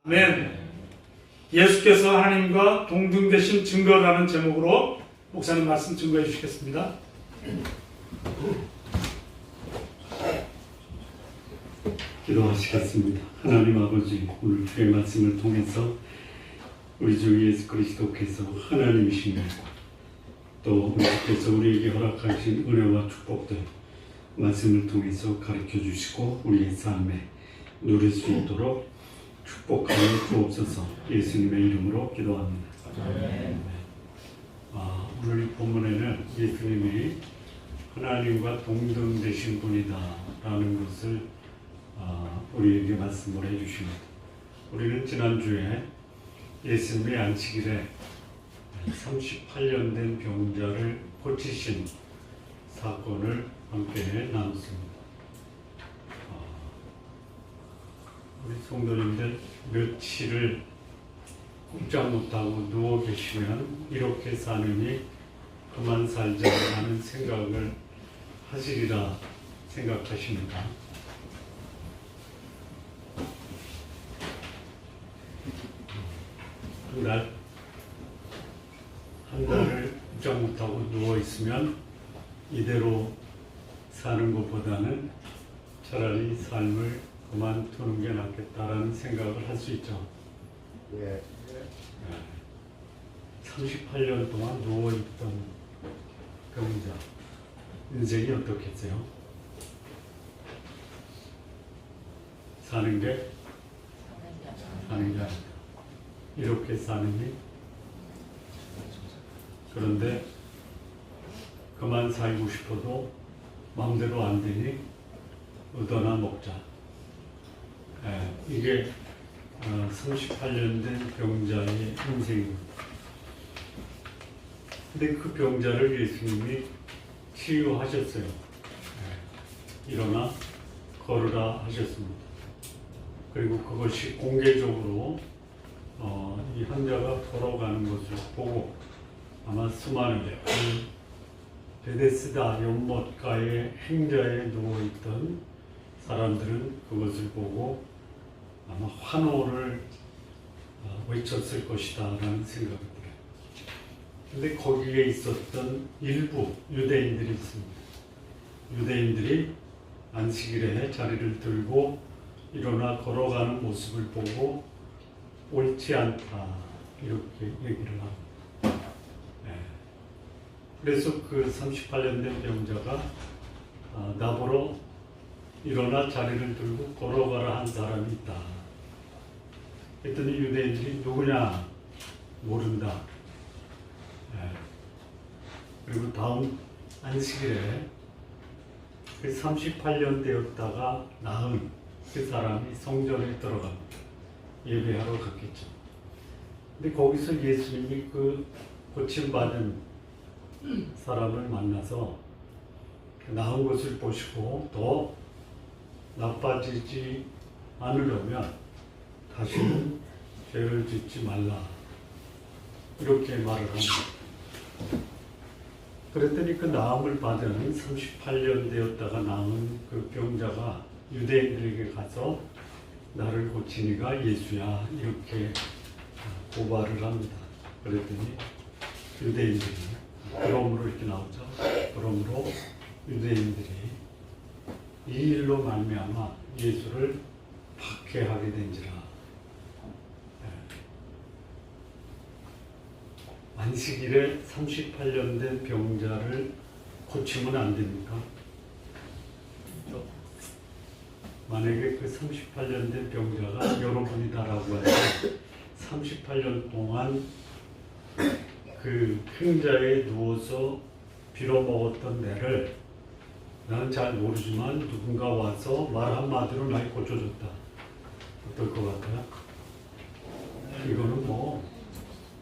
아멘. 예수께서 하나님과 동등되신 증거라는 제목으로 목사님 말씀 증거해 주시겠습니다. 기도하시겠습니다. 하나님 아버지, 오늘 주의 말씀을 통해서 우리 주 예수 그리스도께서 하나님이시며 또 우리께서 우리에게 허락하신 은혜와 축복들 말씀을 통해서 가르쳐 주시고 우리의 삶에 누릴 수 있도록 축복하여 주옵소서. 예수님의 이름으로 기도합니다. 오늘 본문에는 예수님이 하나님과 동등되신 분이다 라는 것을 우리에게 말씀을 해주십니다. 우리는 지난주에 예수님의 안식일에 38년 된 병자를 고치신 사건을 함께 나눴습니다. 우리 성도님들 며칠을 꼼짝 못하고 누워 계시면 이렇게 사느니 그만 살자라는 생각을 하시리라 생각하십니다. 한 달을 꼼짝 못하고 누워 있으면 이대로 사는 것보다는 차라리 삶을 그만두는 게 낫겠다라는 생각을 할 수 있죠. 38년 동안 누워있던 병자, 인생이 어떻겠어요? 사는 게 아니다. 이렇게 사느니 그런데 그만 살고 싶어도 마음대로 안 되니 얻어나 먹자. 이게 38년 된 병자의 인생입니다. 근데 그 병자를 예수님이 치유하셨어요. 일어나 걸으라 하셨습니다. 그리고 그것이 공개적으로 이 환자가 걸어가는 것을 보고 아마 수많은 베데스다 연못가의 행자에 누워있던 사람들은 그것을 보고 아마 환호를 외쳤을 것이다 라는 생각이 들어요. 근데 거기에 있었던 일부 유대인들이 있습니다. 유대인들이 안식일에 자리를 들고 일어나 걸어가는 모습을 보고 옳지 않다 이렇게 얘기를 합니다. 그래서 그 38년 된 병자가 나보러 일어나 자리를 들고 걸어가라 한 사람이 있다. 그랬더니 유대인들이 누구냐 모른다. 그리고 다음 안식일에 그 38년 되었다가 나은 그 사람이 성전에 들어갑니다. 예배하러 갔겠죠. 근데 거기서 예수님이 그 고침받은 사람을 만나서 나은 것을 보시고 더 나빠지지 않으려면 다시는 죄를 짓지 말라 이렇게 말을 합니다. 그랬더니 그 나음을 받은 38년 되었다가 나은 그 병자가 유대인들에게 가서 나를 고치니가 예수야 이렇게 고발을 합니다. 그랬더니 유대인들이 그러므로 이렇게 나오죠. 그러므로 유대인들이 이 일로 말미암아 예수를 박해하게 된지라. 안식일에 38년 된 병자를 고치면 안 됩니까? 만약에 그 38년 된 병자가 여러분이다라고 하면 38년 동안 그 행자에 누워서 빌어먹었던 내를 나는 잘 모르지만 누군가 와서 말 한마디로 날 고쳐줬다. 어떨 것 같아요? 이거는 뭐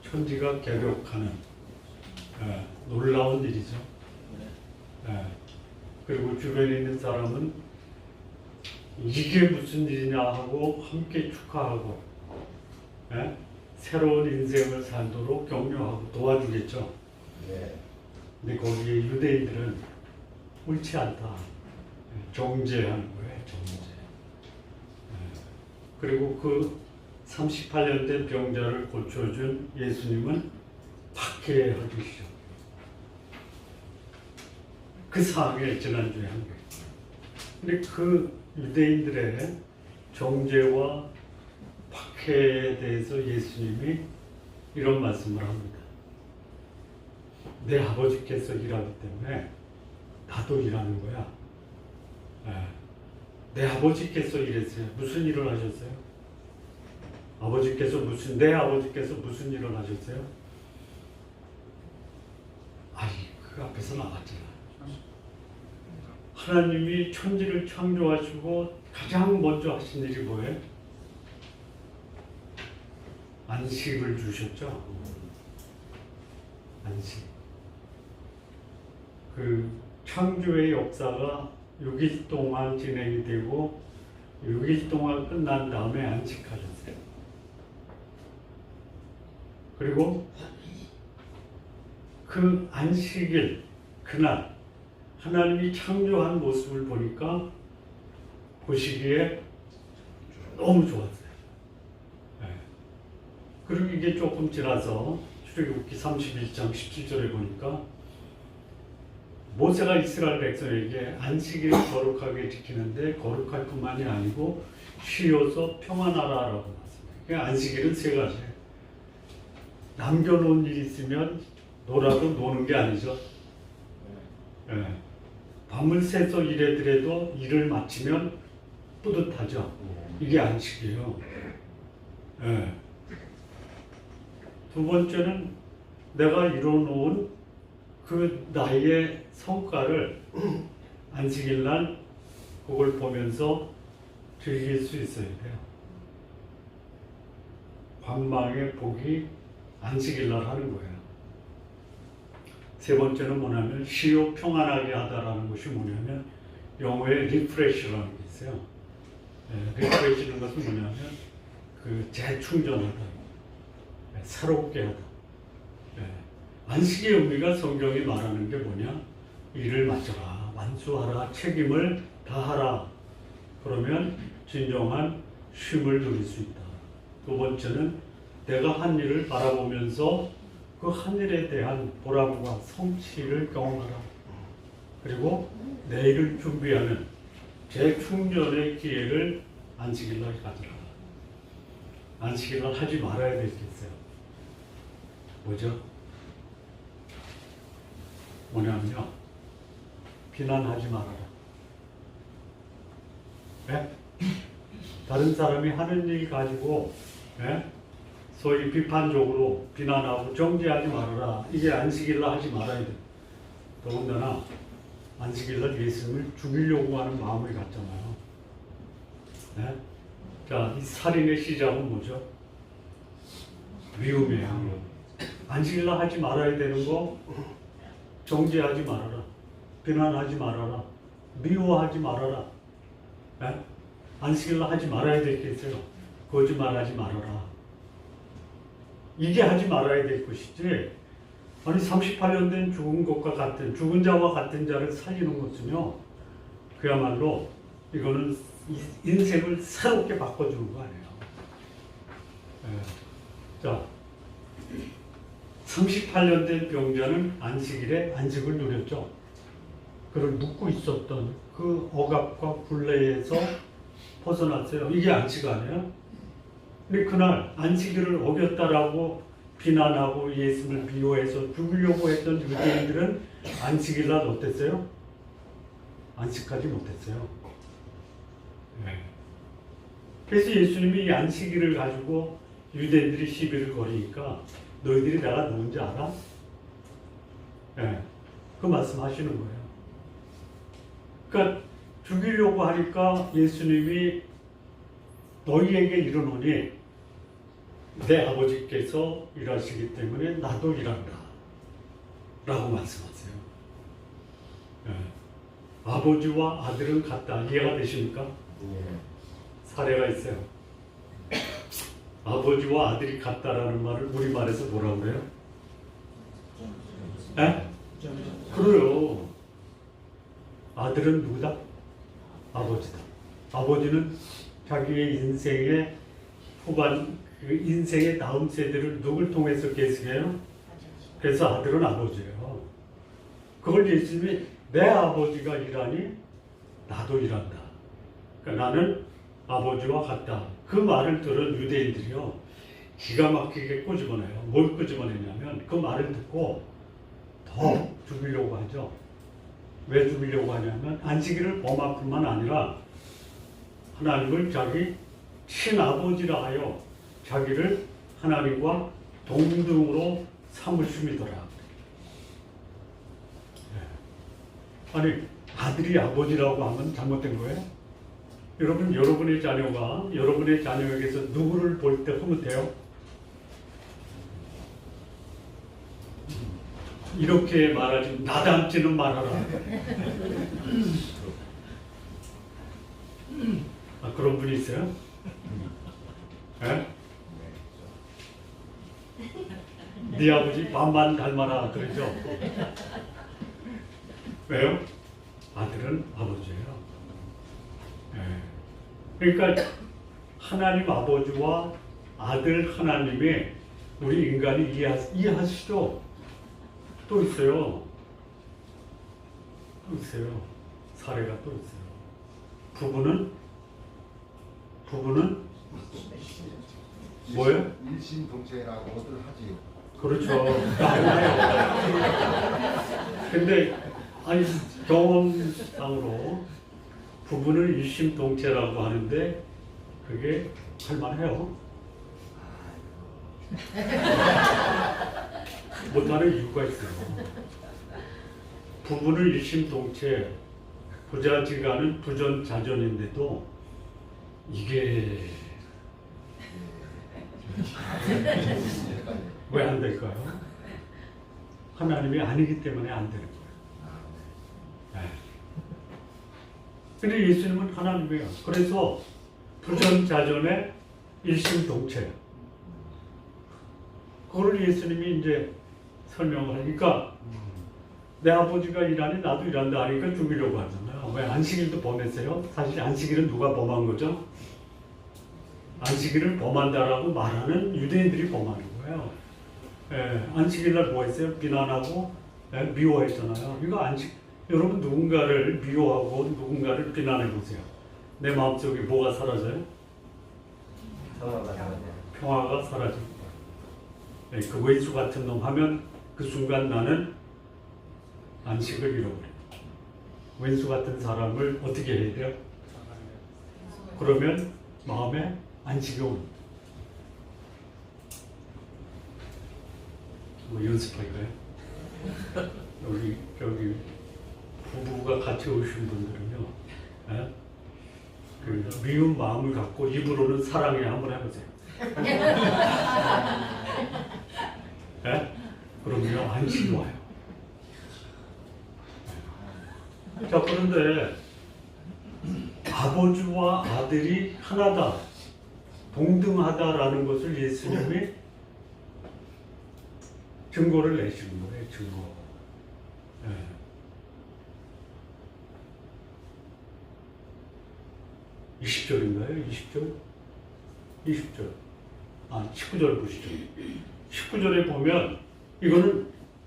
천지가 격욕하는 놀라운 일이죠. 그리고 주변에 있는 사람은 이게 무슨 일이냐 하고 함께 축하하고 새로운 인생을 살도록 격려하고 도와주겠죠. 근데 거기에 유대인들은 옳지 않다. 정죄하는 거예요. 정죄. 그리고 그 38년 된 병자를 고쳐준 예수님은 박해하시죠. 그 상황에 지난주에 한 거예요. 근데 그 유대인들의 정죄와 박해에 대해서 예수님이 이런 말씀을 합니다. 내 아버지께서 일하기 때문에 나도 일하는 거야. 내 아버지께서 일했어요. 무슨 일을 하셨어요? 내 아버지께서 무슨 일을 하셨어요? 아니, 그 앞에서 나왔잖아. 하나님이 천지를 창조하시고 가장 먼저 하신 일이 뭐예요? 안식을 주셨죠. 안식. 그 창조의 역사가 6일 동안 진행이 되고 6일 동안 끝난 다음에 안식하셨어요. 그리고 그 안식일 그날 하나님이 창조한 모습을 보니까 보시기에 너무 좋았어요. 그리고 이게 조금 지나서 출애굽기 31장 17절에 보니까 모세가 이스라엘 백성에게 안식일을 거룩하게 지키는데 거룩할 뿐만이 아니고 쉬어서 평안하라라고 나왔습니다. 그러니까 안식일은 세 가지예요. 남겨놓은 일이 있으면 놀아도 노는 게 아니죠. 밤을 새서 일하더라도 일을 마치면 뿌듯하죠. 이게 안식이에요. 두 번째는 내가 이뤄놓은 그 나의 성과를 안식일날 그걸 보면서 즐길 수 있어야 돼요. 관망의 복이 안식일날 하는 거예요. 세 번째는 뭐냐면 쉬어 평안하게 하다라는 것이 뭐냐면 영어에 리프레시라는 게 있어요. 리프레시는 것은 뭐냐면 그 재충전하다, 새롭게 하다. 안식의 의미가 성경이 말하는 게 뭐냐? 일을 마쳐라, 완수하라, 책임을 다하라. 그러면 진정한 쉼을 누릴 수 있다. 두 번째는 내가 한 일을 바라보면서 그 한 일에 대한 보람과 성취를 경험하라. 그리고 내일을 준비하는 재충전의 기회를 안식일날 가져라. 안식일날 하지 말아야 될 게 있어요. 뭐죠? 뭐냐면요, 비난하지 말아라. 다른 사람이 하는 일 가지고 소위 비판적으로 비난하고 정죄하지 말아라. 이게 안식일날 하지 말아야 돼. 더군다나 안식일날 예수님을 죽이려고 하는 마음을 갖잖아요. 자, 이 살인의 시작은 뭐죠? 미움이에요. 안식일날 하지 말아야 되는 거 정죄하지 말아라. 비난하지 말아라. 미워하지 말아라. 안식일날 하지 말아야 될 게 있어요. 거짓말하지 말아라. 이게 하지 말아야 될 것이지. 아니 38년 된 죽은 자와 같은 자를 살리는 것은요, 그야말로 이거는 인생을 새롭게 바꿔주는 거 아니에요. 자, 38년 된 병자는 안식일에 안식을 누렸죠. 그를 묶고 있었던 그 억압과 굴레에서 벗어났어요. 이게 안식 아니에요? 근데 그날 안식일을 어겼다라고 비난하고 예수님을 미워해서 죽이려고 했던 유대인들은 안식일날 어땠어요? 안식하지 못했어요. 그래서 예수님이 이 안식일을 가지고 유대인들이 시비를 거리니까 너희들이 내가 누군지 알아? 그 말씀하시는 거예요. 그러니까 죽이려고 하니까 예수님이 너희에게 이르노니 내 아버지께서 일하시기 때문에 나도 일한다 라고 말씀하세요. 아버지와 아들은 같다. 이해가 되십니까? 사례가 있어요. 아버지와 아들이 같다라는 말을 우리말에서 뭐라고 그래요? 그래요. 아들은 누구다? 아버지다. 아버지는 자기의 인생의 후반 그 인생의 다음 세대를 누굴 통해서 계승해요? 그래서 아들은 아버지예요. 그걸 예수님이 내 아버지가 일하니 나도 일한다. 그러니까 나는 아버지와 같다. 그 말을 들은 유대인들이요, 기가 막히게 꼬집어내요. 뭘 꼬집어내냐면 그 말을 듣고 더 죽이려고 하죠. 왜 죽이려고 하냐면 안식일을 범할 뿐만 아니라 하나님을 자기 친아버지라 하여 자기를 하나님과 동등으로 삼으심이더라. 아니, 아들이 아버지라고 하면 잘못된 거예요? 여러분, 여러분의 자녀가 여러분의 자녀에게서 누구를 볼 때 흐뭇해요? 이렇게 말하지, 나 닮지는 말아라. 아, 그런 분이 있어요? 예? 네 아버지 반만 닮아라 그러죠? 왜요? 아들은 아버지예요. 예. 그러니까 하나님 아버지와 아들 하나님의 우리 인간이 이해하시죠? 또 있어요. 또 있어요. 사례가 또 있어요. 부부는 뭐예요? 일심동체라고들 하지요. 그렇죠. 근데 아니, 경험상으로 부부는 일심동체라고 하는데 그게 할만해요. 못하는 이유가 있어요. 부부는 일심동체, 부자지간은 부전자전인데도 이게 왜 안 될까요? 하나님이 아니기 때문에 안 되는 거예요. 근데 예수님은 하나님이에요. 그래서 부전자전의 일심동체. 그걸 예수님이 이제 설명을 하니까 내 아버지가 일하니 나도 일한다 하니까 죽이려고 하잖아요. 왜 안식일도 범했어요? 사실 안식일은 누가 범한 거죠? 안식일을 범한다라고 말하는 유대인들이 범하는 거예요. 안식일날 뭐 했어요? 비난하고 미워했잖아요. 이거 여러분 누군가를 미워하고 누군가를 비난해 보세요. 내 마음속에 뭐가 사라져요? 평화가 사라집니다. 그 왼수 같은 놈 하면 그 순간 나는 안식을 잃어버려요. 왼수 같은 사람을 어떻게 해야 돼요? 그러면 마음에 안식이 옵니다. 뭐 연습할까요? 여기 부부가 같이 오신 분들은요, 그 미운 마음을 갖고 입으로는 사랑해 한번 해보세요. 그러면 안식이 와요. 자, 그런데 아버지와 아들이 하나다, 동등하다라는 것을 예수님이 증거를 내시는 거예요. 증거. 20절인가요? 20절? 20절. 19절 보시죠. 19절에 보면 이거는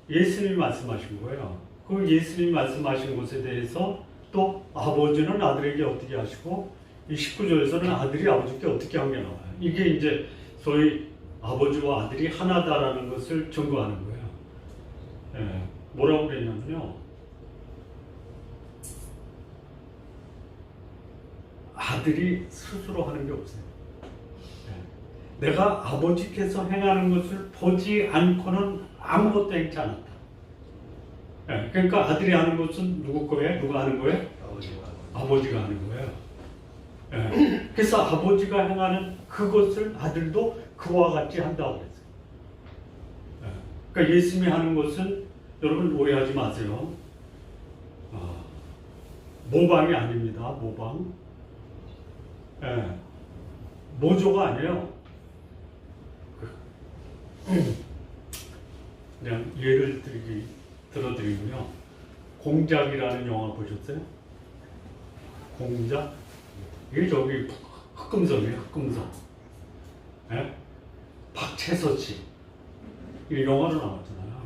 예수님이 말씀하신 거예요. 그 예수님이 말씀하신 것에 대해서 또 아버지는 아들에게 어떻게 하시고 이 19절에서는 아들이 아버지께 어떻게 한 게 나와요. 이게 이제 소위 아버지와 아들이 하나다라는 것을 증거하는 거예요. 뭐라고 그랬냐면요, 아들이 스스로 하는 게 없어요. 내가 아버지께서 행하는 것을 보지 않고는 아무것도 행치 않았다. 그러니까 아들이 하는 것은 누구 거예요? 누가 하는 거예요? 아버지가 하는 거예요. 그래서 아버지가 행하는 그것을 아들도 그와 같이 한다고 그랬어요. 그러니까 예수님이 하는 것은 여러분 오해하지 마세요. 모방이 아닙니다. 모방. 모조가 아니에요. 그냥 예를 들어드리면요, 공작이라는 영화 보셨어요? 공작? 이게 저기 흑금성이에요. 흑금성. 박채서치 이 영화로 나왔잖아요.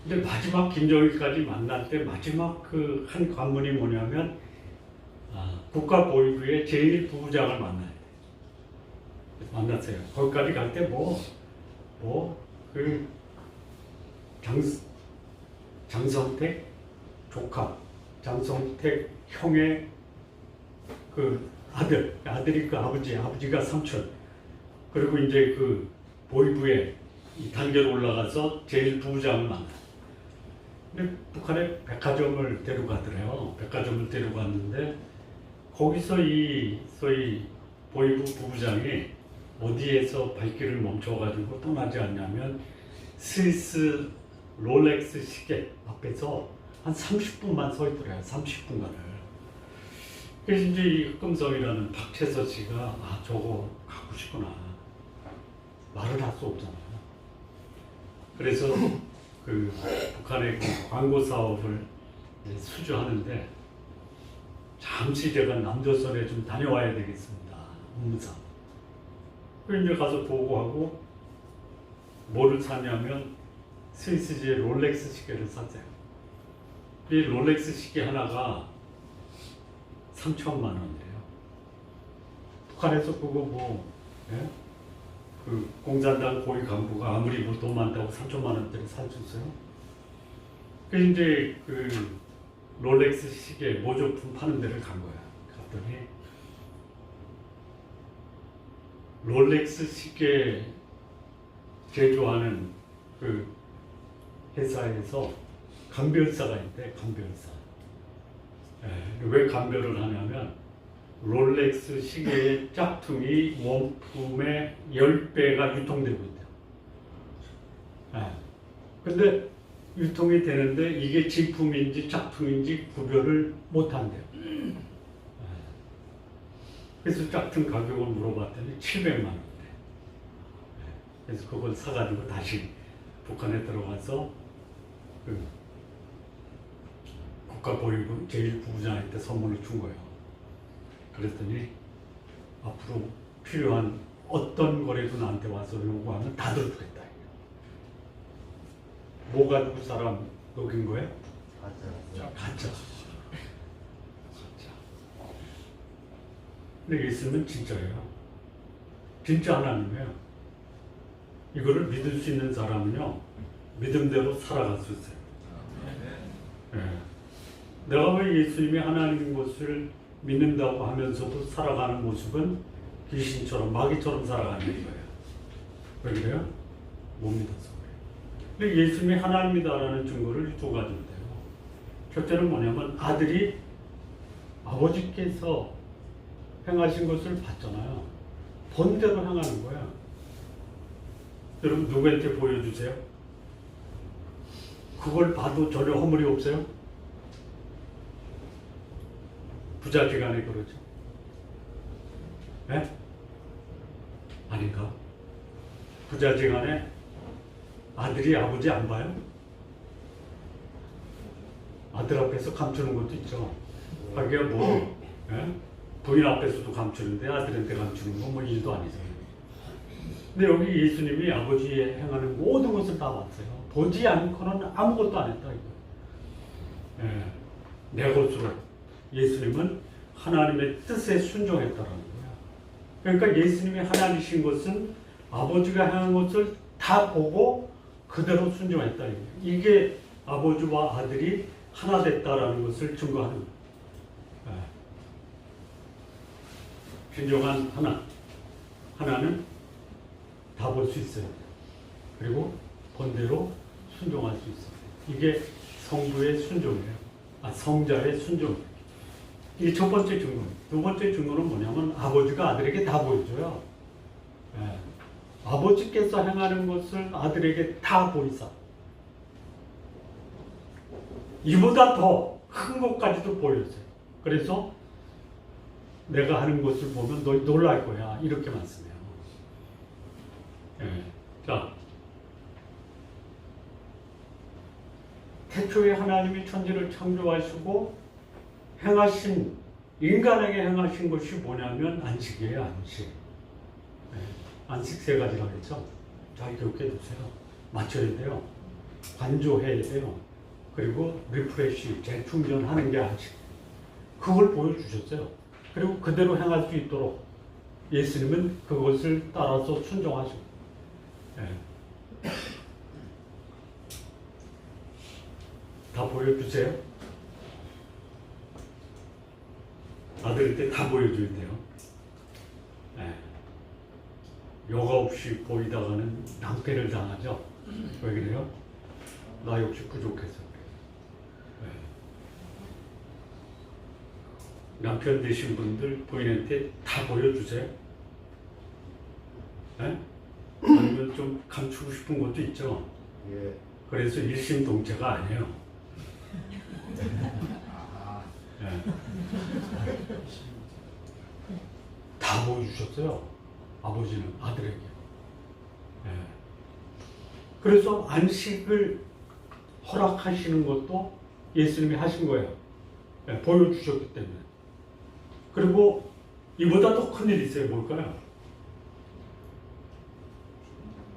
근데 마지막 김정일까지 만날 때 마지막 그 한 관문이 뭐냐면 국가보위부의 제1부부장을 만나요. 만났어요. 거기까지 갈 때 그 장성택 조카, 장성택 형의 그 아들이 그 아버지가 삼촌, 그리고 이제 그 보위부에 이 단계로 올라가서 제1부부장을 만나. 근데 북한에 백화점을 데려가더래요. 백화점을 데려갔는데 거기서 이 소위 보위부 부부장이 어디에서 발길을 멈춰가지고 떠나지 않냐면 스위스 롤렉스 시계 앞에서 한 30분만 서 있더래요. 30분간을. 그래서 이제 이 흑금성이라는 박채서 씨가 저거 갖고 싶구나. 말을 할 수 없잖아요. 그래서 그 북한의 그 광고 사업을 수주하는데 잠시 제가 남조선에 좀 다녀와야 되겠습니다. 업무상. 그 이제 가서 보고하고 뭐를 샀냐면 스위스제 롤렉스 시계를 샀어요. 이 롤렉스 시계 하나가 3천만 원이래요. 북한에서 그거 그 공산당 고위 간부가 아무리 뭐 돈 많다고 3천만 원짜리 살 수 있어요? 그래서 이제 그 롤렉스 시계 모조품 파는 데를 간 거야. 갔더니 롤렉스 시계 제조하는 그 회사에서 감별사가 있대. 감별사. 왜 감별을 하냐면 롤렉스 시계의 짝퉁이 원품의 10배가 유통되고 있다. 근데 유통이 되는데 이게 진품인지 짝퉁인지 구별을 못한대요. 그래서 짝퉁 가격을 물어봤더니 700만 원대. 그래서 그걸 사가지고 다시 북한에 들어가서 그 국가보위부 제1부부장한테 선물을 준 거예요. 그랬더니 앞으로 필요한 어떤 거래도 나한테 와서 요구하면 다 들어주겠다. 뭐 가지고 사람 녹인 거예요? 가짜. 근데 예수님은 진짜예요. 진짜 하나님이에요. 이거를 믿을 수 있는 사람은요, 믿음대로 살아갈 수 있어요. 내가 왜 예수님이 하나님인 것을 믿는다고 하면서도 살아가는 모습은 귀신처럼 마귀처럼 살아가는 거예요. 왜 그래요? 못 믿어서 그래요. 근데 예수님이 하나님이다라는 증거를 두 가지인데요. 첫째는 뭐냐면 아들이 아버지께서 행하신 것을 봤잖아요. 본대로 행하는 거예요. 여러분 누구한테 보여주세요? 그걸 봐도 전혀 허물이 없어요? 부자지간에 그러죠. 네? 아닌가? 부자지간에 아들이 아버지 안 봐요? 아들 앞에서 감추는 것도 있죠. 자기가 뭐 부인 앞에서도 감추는데 아들한테 감추는 건 뭐 일도 아니잖아요. 근데 여기 예수님이 아버지의 행하는 모든 것을 다 봤어요. 보지 않고는 아무것도 안 했다 이거. 내 것으로 예수님은 하나님의 뜻에 순종했다라는 거야. 그러니까 예수님이 하나님이신 것은 아버지가 행한 것을 다 보고 그대로 순종했다. 이게 아버지와 아들이 하나 됐다라는 것을 증거하는 거야. 진정한 하나는 다 볼 수 있어요. 그리고 본대로 순종할 수 있어요. 이게 성부의 순종이에요. 성자의 순종. 이게 첫 번째 증거. 두 번째 증거는 뭐냐면 아버지가 아들에게 다 보여줘요. 아버지께서 행하는 것을 아들에게 다 보이사. 이보다 더 큰 것까지도 보여줘요. 그래서 내가 하는 것을 보면 너 놀랄 거야. 이렇게 말씀해요. 자, 태초에 하나님이 천지를 창조하시고 행하신 인간에게 행하신 것이 뭐냐면 안식이에요. 안식. 안식 세 가지라고 했죠. 잘 기억해 두세요. 맞춰야 돼요. 관조해야 돼요. 그리고 리프레시, 재충전하는 게 아직 그걸 보여주셨어요. 그리고 그대로 행할 수 있도록 예수님은 그것을 따라서 순종하시고 예. 다 보여주세요. 아들한테 다 보여줘야 돼요. 예. 여과 없이 보이다가는 낭패를 당하죠. 왜 그래요? 나 역시 부족해서 그래요. 예. 남편 되신 분들 부인한테 다 보여주세요. 예? 아니면 좀 감추고 싶은 것도 있죠. 예. 그래서 일심동체가 아니에요. 아, 예. 다 보여주셨어요. 아버지는 아들에게. 예. 그래서 안식을 허락하시는 것도 예수님이 하신 거예요. 예, 보여주셨기 때문에. 그리고 이보다 더 큰 일이 있어요. 뭘까요?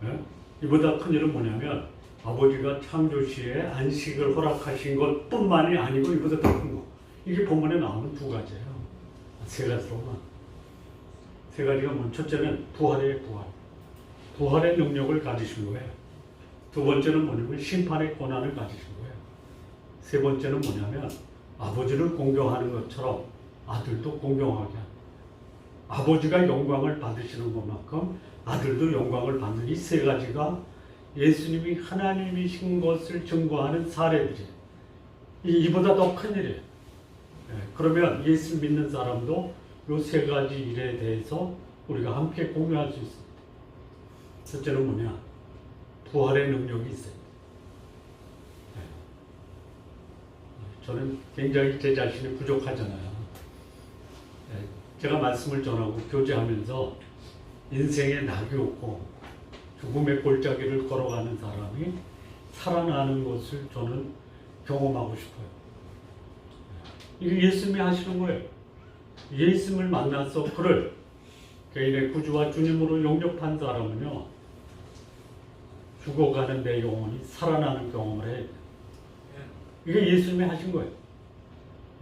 예? 이보다 큰 일은 뭐냐면 아버지가 창조시에 안식을 허락하신 것뿐만이 아니고 이보다 더 큰 거. 이게 본문에 나오는 두 가지예요. 세 가지로만. 세 가지가 뭐 첫째는 부활이에요. 부활. 부활의 능력을 가지신 거예요. 두 번째는 뭐냐면 심판의 권한을 가지신 거예요. 세 번째는 뭐냐면 아버지를 공경하는 것처럼 아들도 공경하게 하는. 아버지가 영광을 받으시는 것만큼 아들도 영광을 받는 이 세 가지가 예수님이 하나님이신 것을 증거하는 사례들이에요. 이보다 더 큰 일이에요. 그러면 예수 믿는 사람도 이 세 가지 일에 대해서 우리가 함께 공유할 수 있습니다. 첫째는 뭐냐? 부활의 능력이 있어요. 저는 굉장히 제 자신이 부족하잖아요. 제가 말씀을 전하고 교제하면서 인생의 낙이 없고 죽음의 골짜기를 걸어가는 사람이 살아나는 것을 저는 경험하고 싶어요. 이게 예수님이 하시는 거예요. 예수님을 만나서 그를 개인의 구주와 주님으로 영접한 사람은요, 죽어가는 내 영혼이 살아나는 경험을 해야 돼요. 이게 예수님이 하신 거예요.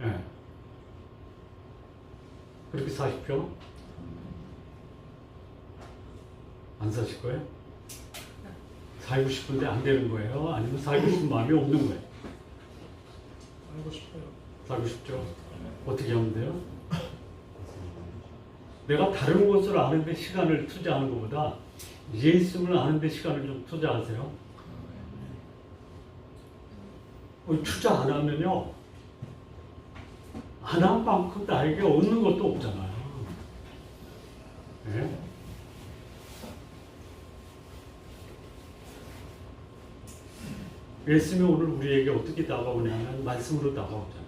예. 그렇게 사십시오. 안 사실 거예요? 살고 싶은데 안 되는 거예요? 아니면 살고 싶은 마음이 없는 거예요? 살고 싶어요. 살고 싶죠? 어떻게 하면 돼요? 내가 다른 것을 아는데 시간을 투자하는 것보다 예수를 아는데 시간을 좀 투자하세요. 투자 안 하면요, 안 한 만큼 나에게 얻는 것도 없잖아요. 네? 예수님이 오늘 우리에게 어떻게 다가오냐면 말씀으로 다가오잖아요.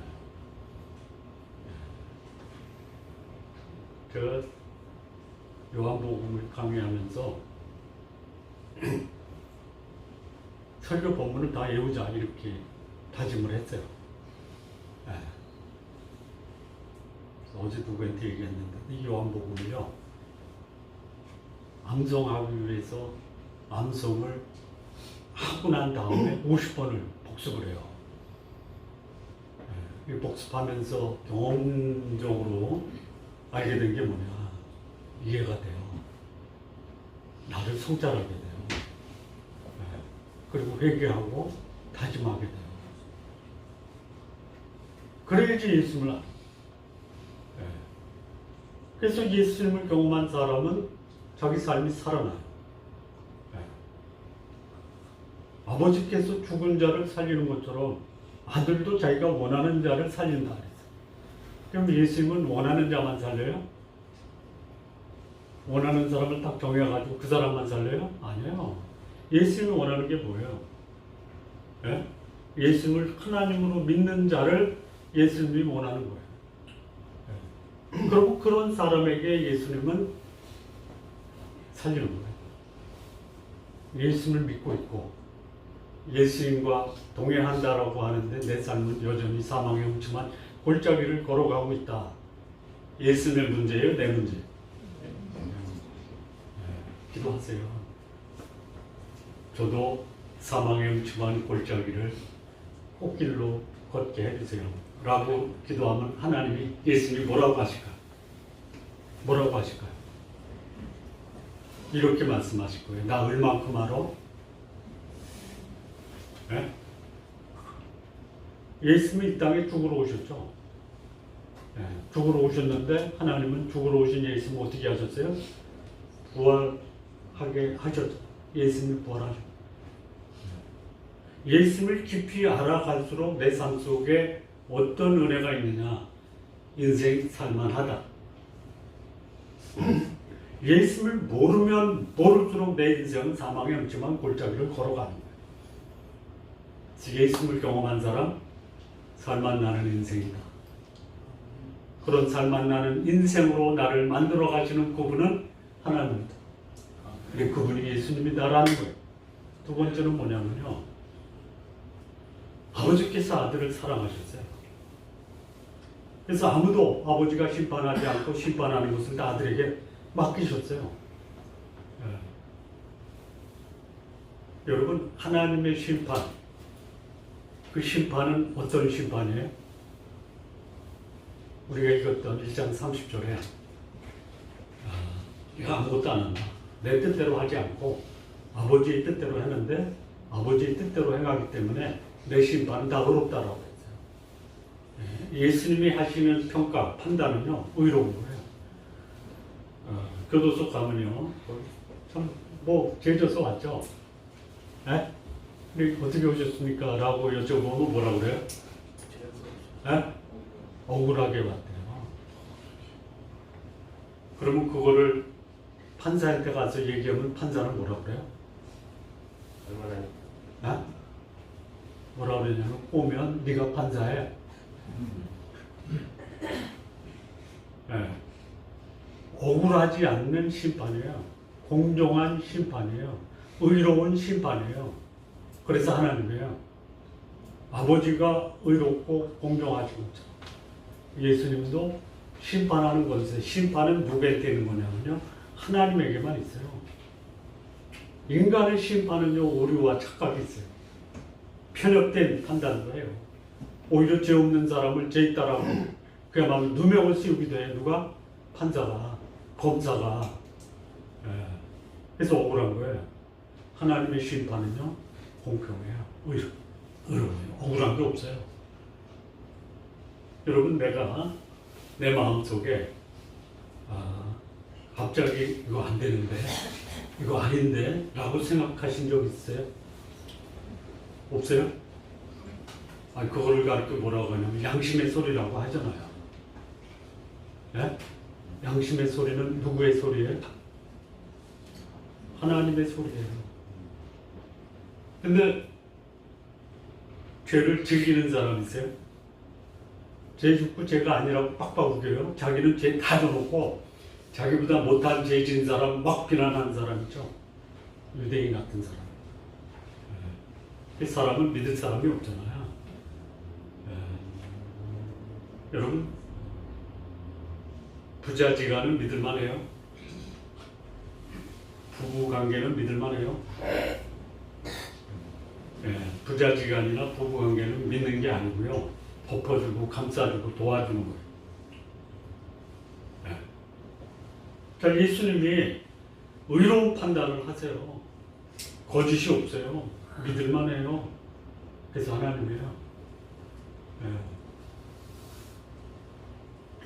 제가 요한복음을 강의하면서 설교 본문을 다 외우자 이렇게 다짐을 했어요. 네. 어제 누구한테 얘기했는데 이 요한복음을요, 암송하기 위해서 암송을 하고 난 다음에 50번을 복습을 해요. 네. 복습하면서 경험적으로 알게 된 게 뭐냐, 이해가 돼요. 나를 성찰하게 돼요. 네. 그리고 회개하고 다짐하게 돼요. 그래야지 예수님을 알아요. 네. 그래서 예수님을 경험한 사람은 자기 삶이 살아나요. 네. 아버지께서 죽은 자를 살리는 것처럼 아들도 자기가 원하는 자를 살린다 그랬어요. 그럼 예수님은 원하는 자만 살려요? 원하는 사람을 딱 정해가지고 그 사람만 살려요? 아니에요. 예수님이 원하는 게 뭐예요? 예? 예수님을 하나님으로 믿는 자를 예수님이 원하는 거예요. 예. 그리고 그런 사람에게 예수님은 살리는 거예요. 예수님을 믿고 있고 예수님과 동행한다라고 하는데 내 삶은 여전히 사망의 훔침한 골짜기를 걸어가고 있다. 예수님의 문제예요? 내 문제예요? 기도하세요. 저도 사망의 음침한 골짜기를 꽃길로 걷게 해주세요. 라고 기도하면 하나님이, 예수님이 뭐라고 하실까? 뭐라고 하실까요? 이렇게 말씀하실 거예요. 나 얼만큼 알아? 네? 예수님이 이 땅에 죽으러 오셨죠. 네, 죽으러 오셨는데 하나님은 죽으러 오신 예수님 어떻게 하셨어요? 부활하게 하셨죠. 예수님이 부활하셨죠. 예수님을 깊이 알아갈수록 내 삶 속에 어떤 은혜가 있느냐? 인생 살만하다. 예수님을 모르면 모를수록 내 인생은 사망의 음침한 골짜기를 걸어가는 거예요. 예수님을 경험한 사람, 살만나는 인생이다. 그런 살만나는 인생으로 나를 만들어 가시는 그분은 하나님입니다. 근데 그분이 예수님이다라는 거예요. 두 번째는 뭐냐면요, 아버지께서 아들을 사랑하셨어요. 그래서 아무도 아버지가 심판하지 않고 심판하는 것을 다 아들에게 맡기셨어요. 여러분, 하나님의 심판, 그 심판은 어떤 심판이에요? 우리가 읽었던 1장 30절에 내가 아무것도 안 한다. 내 뜻대로 하지 않고 아버지의 뜻대로 했는데 아버지의 뜻대로 행하기 때문에 내 심판은 다 어렵다라고 했어요. 예수님이 하시는 평가, 판단은요, 의로운 거예요. 교도소 가면요, 참, 죄져서 왔죠? 네? 어떻게 오셨습니까? 라고 여쭤보면 뭐라고 그래요? 네? 억울하게 왔대요. 그러면 그거를 판사한테 가서 얘기하면 판사는 뭐라고 그래요? 네? 뭐라고 그러냐면, 오면 네가 판사해. 네. 억울하지 않는 심판이에요. 공정한 심판이에요. 의로운 심판이에요. 그래서 하나님이에요. 아버지가 의롭고 공정하시고, 예수님도 심판하는 것에, 심판은 누구에게 있는 거냐면요, 하나님에게만 있어요. 인간의 심판은요, 오류와 착각이 있어요. 편협된 판단을 해요. 오히려 죄 없는 사람을 죄 있다라고 그야말로 누명을 씌우기도 해요. 누가? 판사가, 검사가. 그래서 억울한 거예요. 하나님의 심판은요, 공평해요. 의로워요. 억울한 게 없어요. 여러분, 내가 내 마음속에 갑자기 이거 안 되는데, 이거 아닌데 라고 생각하신 적 있어요? 없어요? 그거를 가르쳐 뭐라고 하냐면 양심의 소리라고 하잖아요. 네? 양심의 소리는 누구의 소리예요? 하나님의 소리예요. 근데 죄를 즐기는 사람이세요? 죄 짓고 죄가 아니라고 빡빡 우겨요. 자기는 죄 다 져놓고 자기보다 못한 죄 지은 사람 막 비난하는 사람 있죠. 유대인 같은 사람. 그 사람은 믿을 사람이 없잖아요. 여러분, 부자지간은 믿을만해요? 부부관계는 믿을만해요? 부자지간이나 부부관계는 믿는 게 아니고요, 덮어주고 감싸주고 도와주는 거예요. 자, 예수님이 의로운 판단을 하세요. 거짓이 없어요. 믿을만해요. 그래서 하나님이에요.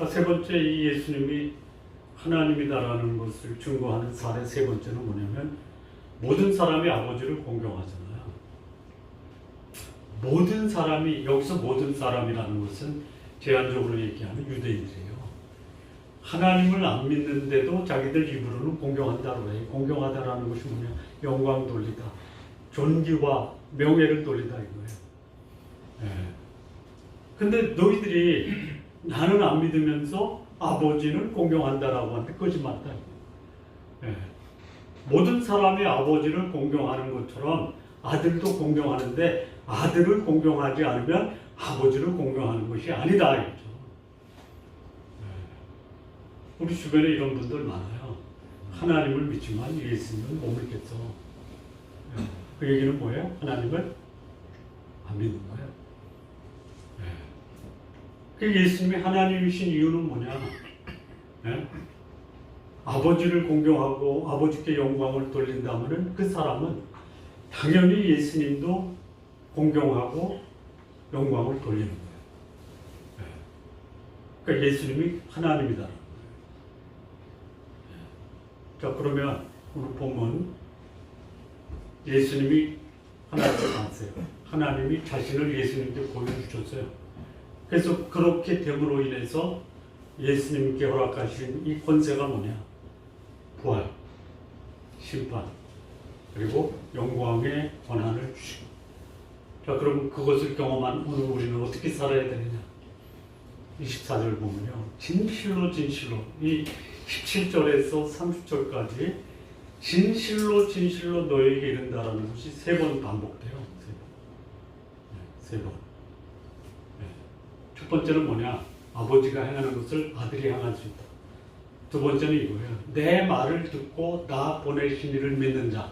세 번째, 이 예수님이 하나님이다라는 것을 증거하는 사례 세 번째는 뭐냐면, 모든 사람이 아버지를 공경하잖아요. 모든 사람이, 여기서 모든 사람이라는 것은 제한적으로 얘기하는 유대인들이에요. 하나님을 안 믿는데도 자기들 입으로는 공경한다고 해요. 공경하다라는 것이 뭐냐? 영광 돌리다, 존귀와 명예를 돌리다 이거예요. 근데 너희들이 나는 안 믿으면서 아버지는 공경한다라고 하는데 거짓말이다. 모든 사람이 아버지를 공경하는 것처럼 아들도 공경하는데, 아들을 공경하지 않으면 아버지를 공경하는 것이 아니다 이거죠. 우리 주변에 이런 분들 많아요. 하나님을 믿지만 예수님은 못 믿겠어. 그 얘기는 뭐예요? 하나님을 안 믿는 거예요. 그 예수님이 하나님이신 이유는 뭐냐? 예? 아버지를 공경하고 아버지께 영광을 돌린다면은 그 사람은 당연히 예수님도 공경하고 영광을 돌리는 거예요. 그러니까 예수님이 하나님이다. 자, 그러면 오늘 본문 예수님이 하나님을 봤어요. 하나님이 자신을 예수님께 보여주셨어요. 그래서 그렇게 됨으로 인해서 예수님께 허락하신 이 권세가 뭐냐? 부활, 심판, 그리고 영광의 권한을 주시고. 자, 그럼 그것을 경험한 오늘 우리는 어떻게 살아야 되느냐? 24절 보면요. 진실로 진실로 이 17절에서 30절까지 진실로 너에게 이른다라는 것이 3번 반복돼요. 3번. 첫 번째는 뭐냐? 아버지가 행하는 것을 아들이 행할 수 있다. 두 번째는 이거예요. 내 말을 듣고 나 보내신 이를 믿는 자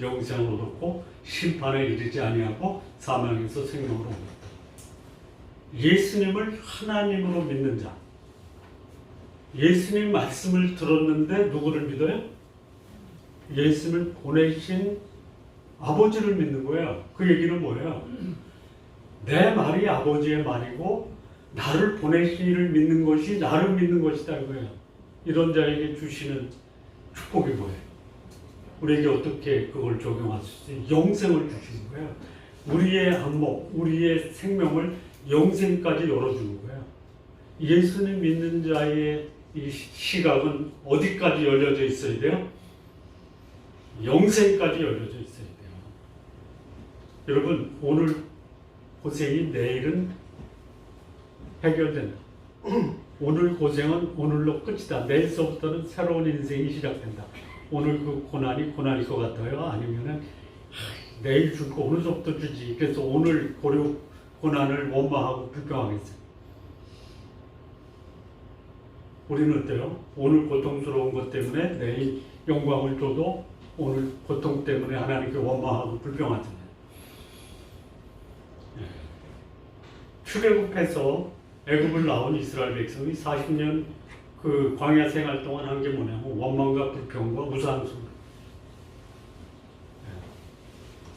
영생을 얻었고 심판에 이르지 아니하고 사망에서 생명으로 옮겼다. 예수님을 하나님으로 믿는 자. 예수님 말씀을 들었는데 누구를 믿어요? 예수님을 보내신 아버지를 믿는 거예요. 그 얘기는 뭐예요? 내 말이 아버지의 말이고 나를 보내신 이를 믿는 것이 나를 믿는 것이다 이거예요. 이런 자에게 주시는 축복이 뭐예요? 우리에게 어떻게 그걸 적용할 수 있어요? 영생을 주시는 거예요. 우리의 안목, 우리의 생명을 영생까지 열어주는 거예요. 예수님 믿는 자의 이 시각은 어디까지 열려져 있어야 돼요? 영생까지 열려져 있어야 돼요. 여러분, 오늘 고생이 내일은 해결된다. 오늘 고생은 오늘로 끝이다. 내일서부터는 새로운 인생이 시작된다. 오늘 그 고난일 것 같아요? 아니면은 내일 줄 거 오늘서부터 주지. 그래서 오늘 고난을 원망하고 불평하겠어요. 우리는 어때요? 오늘 고통스러운 것 때문에 내일 영광을 줘도 오늘 고통 때문에 하나님께 원망하고 불평하잖아요. 출애굽해서 애굽을 나온 이스라엘 백성이 40년 그 광야 생활 동안 한 게 뭐냐면 원망과 불평과 우상 숭배.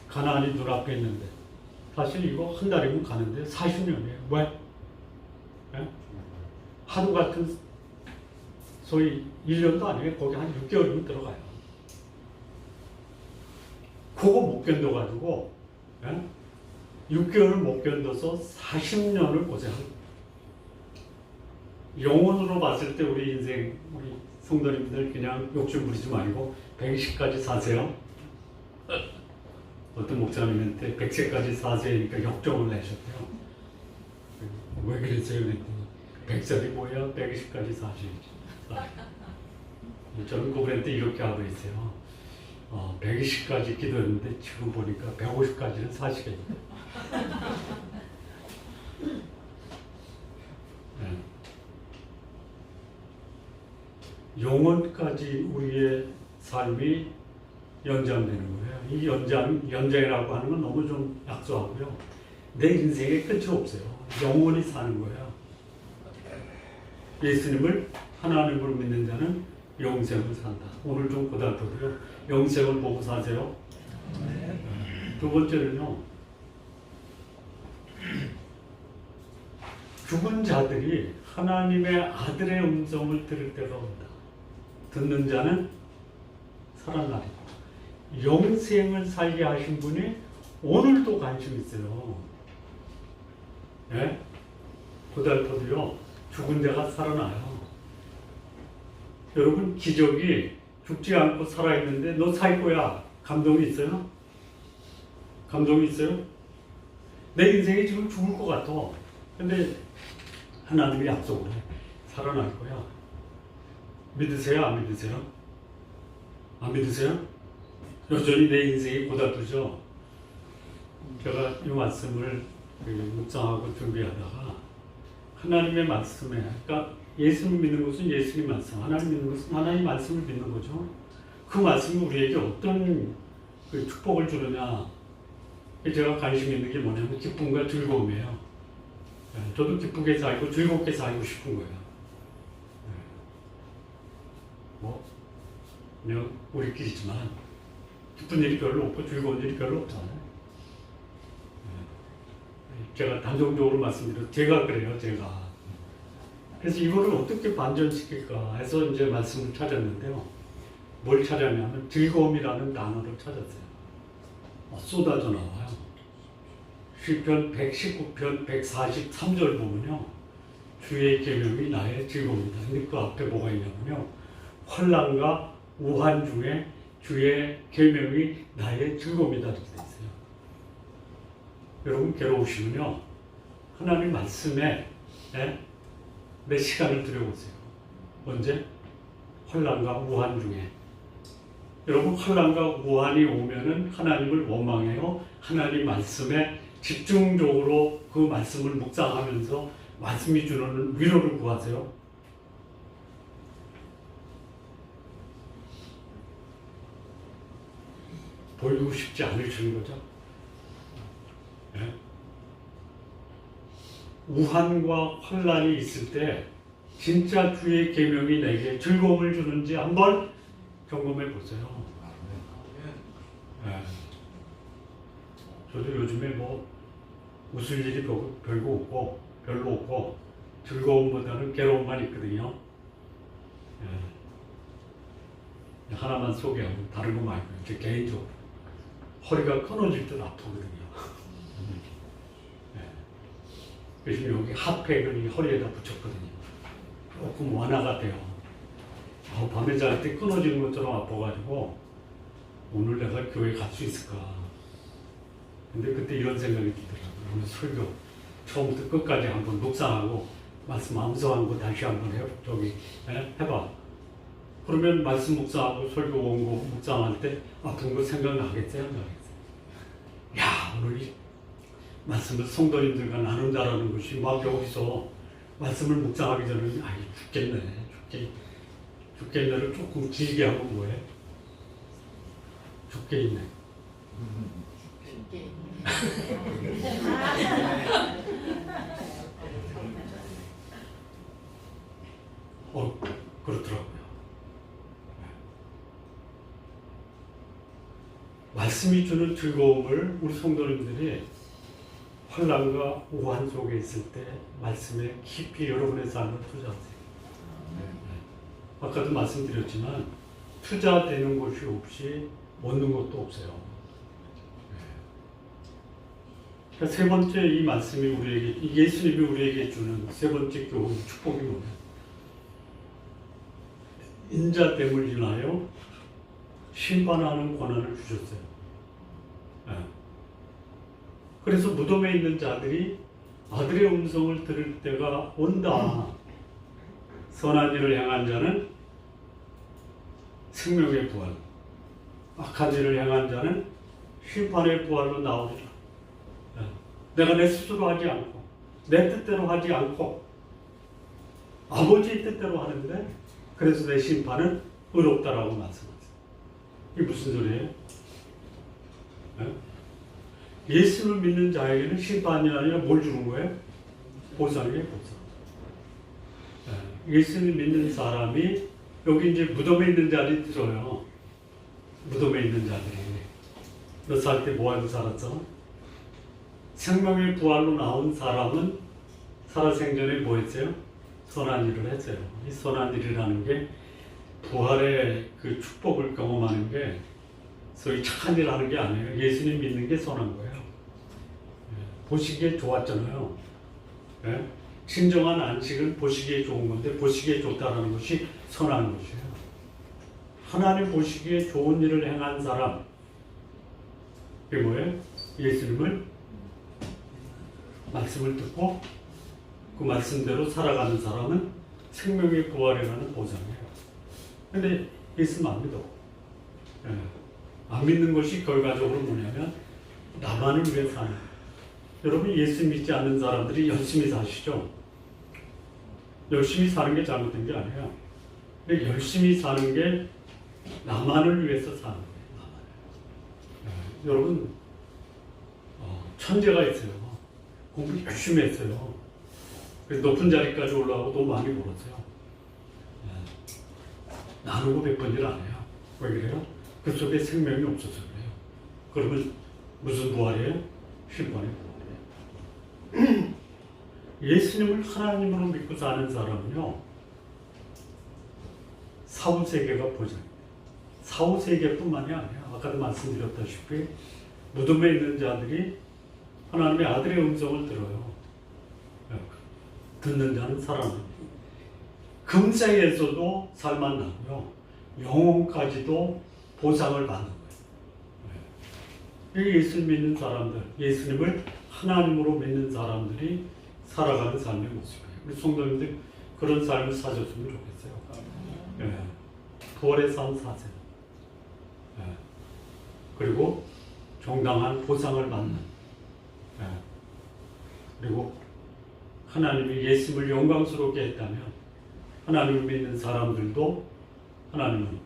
가나안이 눈앞에 있는데 사실 이거 한 달이면 가는데 40년이에요. 왜? 하루 같은 소위 1년도 아니에요. 거기 한 6개월이면 들어가요. 그거 못 견뎌가지고 6개월을 못 견뎌서 40년을 고생합니다. 영혼으로 봤을 때 우리 인생, 우리 성도님들 그냥 욕심 부리지 말고 120까지 사세요. 어떤 목사님한테 100세까지 사세요니까 역정을 내셨대요. 왜 그랬어요? 그랬더니 100살이 뭐야? 120까지 사셔야지. 저는 그분한테 이렇게 하고 있어요. 120까지 기도했는데 지금 보니까 150까지는 사시겠네. 영혼까지 우리의 삶이 연장되는 거예요. 이 연장이라고 하는 건 너무 좀 약소하고요. 내 인생에 끝이 없어요. 영원히 사는 거예요. 예수님을 하나님으로 믿는 자는 영생을 산다. 오늘 좀 고달프고요. 영생을 보고 사세요. 두 번째는요. 죽은 자들이 하나님의 아들의 음성을 들을 때가 온다. 듣는 자는 살아나리라. 영생을 살게 하신 분이 오늘도 관심 있어요. 예? 고달퍼도요. 죽은 자가 살아나요. 여러분 기적이 죽지 않고 살아있는데 너 살 거야. 감동이 있어요? 감동이 있어요? 내 인생이 지금 죽을 것 같아. 근데 하나님이 약속을 해. 살아날 거야. 믿으세요? 안 믿으세요? 안 믿으세요? 여전히 내 인생이 고달프죠? 제가 이 말씀을 묵상하고 준비하다가 하나님의 말씀에, 그러니까 예수님 믿는 것은 예수님 말씀, 하나님 믿는 것은 하나님 말씀을 믿는 거죠. 그 말씀이 우리에게 어떤 그 축복을 주느냐? 제가 관심 있는 게 뭐냐면 기쁨과 즐거움이에요. 저도 기쁘게 살고 즐겁게 살고 싶은 거예요. 뭐 그냥 우리끼리지만 기쁜 일이 별로 없고 즐거운 일이 별로 없잖아요. 제가 단정적으로 말씀드려도 제가 그래요, 제가. 그래서 이거를 어떻게 반전시킬까 해서 이제 말씀을 찾았는데요. 뭘 찾았냐면 즐거움이라는 단어를 찾았어요. 쏟아져 나와요. 시편 119편 143절 보면요. 주의 계명이 나의 즐거움이다. 근데 그 앞에 뭐가 있냐면요. 환난과 우한 중에 주의 계명이 나의 즐거움이다 이렇게 돼 있어요. 여러분 괴로우시면요. 하나님 말씀에 내 시간을 들여보세요. 언제? 환난과 우한 중에. 여러분 환난과 우한이 오면은 하나님을 원망해요. 하나님 말씀에 집중적으로 그 말씀을 묵상하면서 말씀이 주는 위로를 구하세요. 보이고 싶지 않으시는 거죠. 네? 우한과 환난이 있을 때 진짜 주의 계명이 내게 즐거움을 주는지 한번 점검해 보세요. 네. 저도 요즘에 뭐 웃을 일이 별로 없고 즐거움보다는 괴로움만 있거든요. 네. 하나만 소개하고 다른 거 말고 제 개인적으로 허리가 끊어질 듯 아프거든요. 네. 그래서 여기 핫팩을 이 허리에다 붙였거든요. 조금 완화가 돼요. 밤에 잘 때 끊어지는 것처럼 아파가지고 오늘 내가 교회 갈 수 있을까? 근데 그때 이런 생각이 들더라고요. 오늘 설교 처음부터 끝까지 한번 묵상하고 말씀 암송한 거 다시 한번 해봐. 그러면 말씀 묵상하고 설교 원고 묵상할 때 아픈 거 생각나겠어요? 안 나겠어요? 야, 오늘 이 말씀을 성도님들과 나눈다라는 것이 막 여기서 말씀을 묵상하기 전에 죽겠네를 조금 길게 하면 뭐해? 죽겠네. 그렇더라고요. 말씀이 주는 즐거움을 우리 성도님들이 환난과 우한 속에 있을 때 말씀에 깊이 여러분의 삶을 투자하세요. 아까도 말씀드렸지만 투자되는 것이 없이 얻는 것도 없어요. 그러니까 세 번째 이 말씀이 우리에게, 예수님이 우리에게 주는 세 번째 교훈, 축복이 뭐냐? 인자됨을 인하여 심판하는 권한을 주셨어요. 그래서 무덤에 있는 자들이 아들의 음성을 들을 때가 온다. 선한 일을 향한 자는 생명의 부활, 악한 일을 향한 자는 심판의 부활로 나오리라. 내가 내 스스로 하지 않고 내 뜻대로 하지 않고 아버지의 뜻대로 하는데 그래서 내 심판은 의롭다라고 말씀하세요. 이게 무슨 소리예요? 예수를 믿는 자에게는 심판이 아니라 뭘 주는 거예요? 보상이에요, 보상. 예수를 믿는 사람이 여기 이제 무덤에 있는 자들이 들어요. 무덤에 있는 자들이. 몇 살 때 뭐 하고 살았어? 생명의 부활로 나온 사람은 살아생전에 뭐 했어요? 선한 일을 했어요. 이 선한 일이라는 게 부활의 그 축복을 경험하는 게 소위 착한 일 하는 게 아니에요. 예수님 믿는 게 선한 거예요. 보시기에 좋았잖아요. 진정한 안식은 보시기에 좋은 건데 보시기에 좋다는 것이 선한 것이에요. 하나님 보시기에 좋은 일을 행한 사람, 그게 뭐예요? 예수님을 말씀을 듣고 그 말씀대로 살아가는 사람은 생명의 부활이라는 보장이에요. 근데 예수님 안 믿어. 안 믿는 것이 결과적으로 뭐냐면 나만을 위해 사는 거예요. 여러분 예수 믿지 않는 사람들이 열심히 사시죠. 열심히 사는 게 잘못된 게 아니에요. 근데 열심히 사는 게 나만을 위해서 사는 거예요. 나만을. 여러분 천재가 있어요. 공부 열심히 했어요. 그래서 높은 자리까지 올라가고 돈 많이 벌었어요. 나누고 베푼 일 안 해요. 왜 그래요? 그 속에 생명이 없어서 그래요. 그러면 무슨 부활이에요? 심판의 부활이에요. 예수님을 하나님으로 믿고 사는 사람은요, 사후세계가 보장입니다. 사후세계뿐만이 아니라 아까도 말씀드렸다시피 무덤에 있는 자들이 하나님의 아들의 음성을 들어요. 듣는 자는 살아납니다. 금세에서도 살만 나고요, 영혼까지도 보상을 받는 거예요. 예수를 믿는 사람들, 예수님을 하나님으로 믿는 사람들이 살아가는 삶의 모습이에요. 우리 성도님들 그런 삶을 사셨으면 좋겠어요. 부활의 삶 사세요. 그리고 정당한 보상을 받는, 그리고 하나님이 예수님을 영광스럽게 했다면 하나님을 믿는 사람들도 하나님은,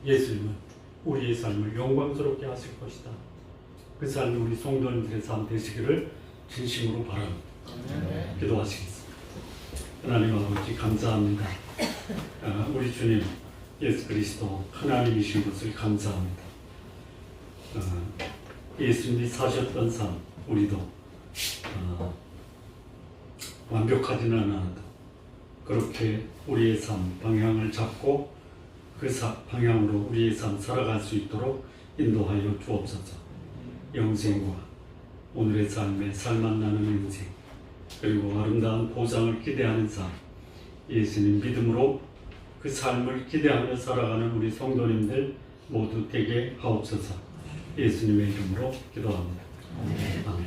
예수님은 우리의 삶을 영광스럽게 하실 것이다. 그 삶이 우리 성도님들의 삶 되시기를 진심으로 바랍니다. 기도하시겠습니다. 하나님 아버지 감사합니다. 우리 주님 예수 그리스도 하나님이신 것을 감사합니다. 예수님이 사셨던 삶 우리도 완벽하지는 않아도 그렇게 우리의 삶 방향을 잡고 그 방향으로 우리의 삶 살아갈 수 있도록 인도하여 주옵소서. 영생과 오늘의 삶에 살만 나는 인생, 그리고 아름다운 보상을 기대하는 삶, 예수님 믿음으로 그 삶을 기대하며 살아가는 우리 성도님들 모두 되게 하옵소서. 예수님의 이름으로 기도합니다. 아멘.